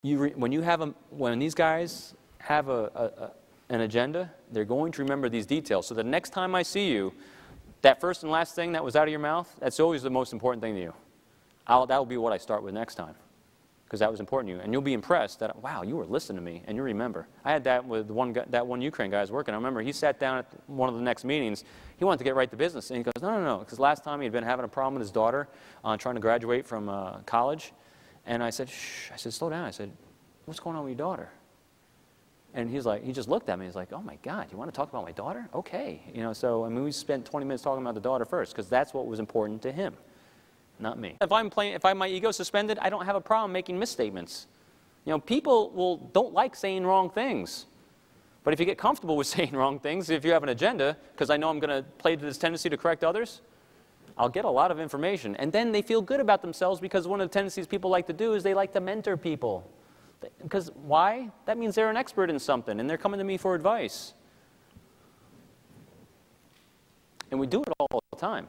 when these guys have an agenda, they're going to remember these details. So the next time I see you, that first and last thing that was out of your mouth, that's always the most important thing to you. That will be what I start with next time, because that was important to you. And you'll be impressed that, wow, you were listening to me, and you remember. I had that with that one Ukraine guy I was working. I remember he sat down at one of the next meetings. He wanted to get right to business. And he goes, no, because last time he had been having a problem with his daughter trying to graduate from college. And I said, shh. I said, slow down. I said, what's going on with your daughter? And he's like, he just looked at me. He's like, oh, my God, you want to talk about my daughter? Okay. So, I mean, we spent 20 minutes talking about the daughter first, because that's what was important to him, not me. If I have my ego suspended, I don't have a problem making misstatements. People don't like saying wrong things. But if you get comfortable with saying wrong things, if you have an agenda, because I know I'm going to play to this tendency to correct others, I'll get a lot of information. And then they feel good about themselves, because one of the tendencies people like to do is they like to mentor people. Because why? That means they're an expert in something, and they're coming to me for advice. And we do it all the time.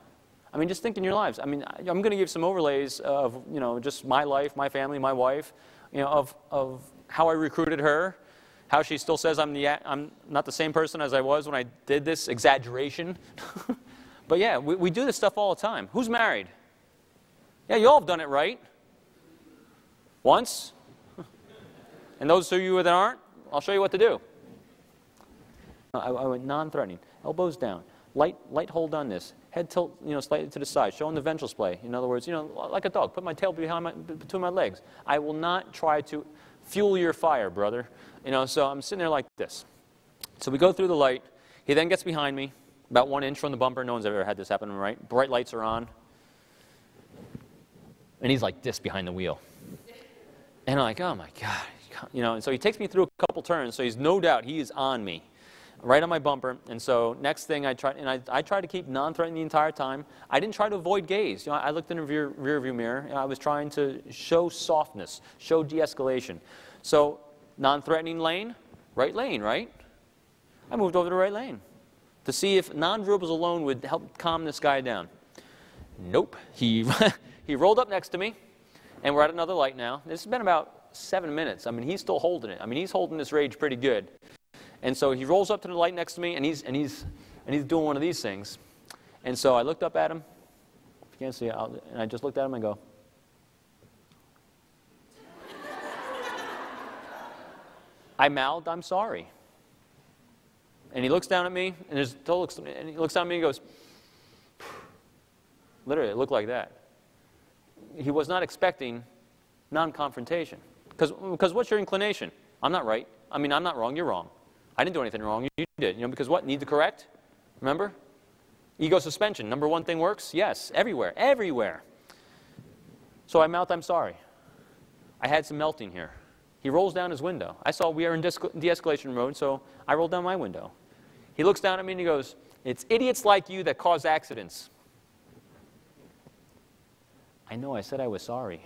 I mean, just think in your lives. I mean, I'm going to give some overlays of, just my life, my family, my wife, of how I recruited her, how she still says I'm not the same person as I was when I did this, exaggeration. But yeah, we do this stuff all the time. Who's married? Yeah, you all have done it right. Once. And those of you that aren't, I'll show you what to do. I went non-threatening. Elbows down. Light hold on this. Head tilt, slightly to the side, showing the ventral splay. In other words, like a dog. Put my tail between my legs. I will not try to fuel your fire, brother. So I'm sitting there like this. So we go through the light. He then gets behind me, about 1 inch from the bumper. No one's ever had this happen, right? Bright lights are on. And he's like this behind the wheel. And I'm like, oh my God. And so he takes me through a couple turns, so he's no doubt he is on me, right on my bumper. And so next thing I try to keep non-threatening the entire time. I didn't try to avoid gaze. I looked in the rear view mirror. I was trying to show softness, show de-escalation. So non-threatening lane, right? I moved over to the right lane to see if non-verbals alone would help calm this guy down. Nope. He rolled up next to me, and we're at another light now. This has been about 7 minutes. I mean, he's still holding it. I mean, he's holding this rage pretty good. And so he rolls up to the light next to me, and he's doing one of these things. And so I looked up at him. If you can't see it, and I just looked at him and go. I mouthed, I'm sorry. And he looks down at me, and he looks down at me and goes, literally, it looked like that. He was not expecting non-confrontation. Because what's your inclination? I'm not right. I mean, I'm not wrong. You're wrong. I didn't do anything wrong. You did. Because what? Need to correct? Remember? Ego suspension. Number one thing works? Yes. Everywhere. Everywhere. So I mouthed, I'm sorry. I had some melting here. He rolls down his window. I saw we are in de-escalation mode, so I rolled down my window. He looks down at me and he goes, it's idiots like you that cause accidents. I know. I said I was sorry.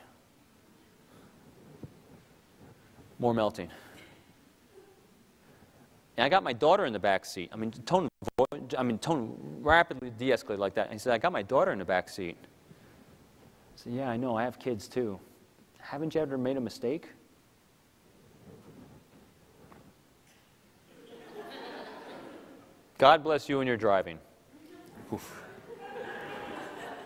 More melting. And I got my daughter in the back seat. I mean, tone rapidly de-escalated like that. And he said, I got my daughter in the back seat. I said, yeah, I know. I have kids too. Haven't you ever made a mistake? God bless you when you're driving. Oof.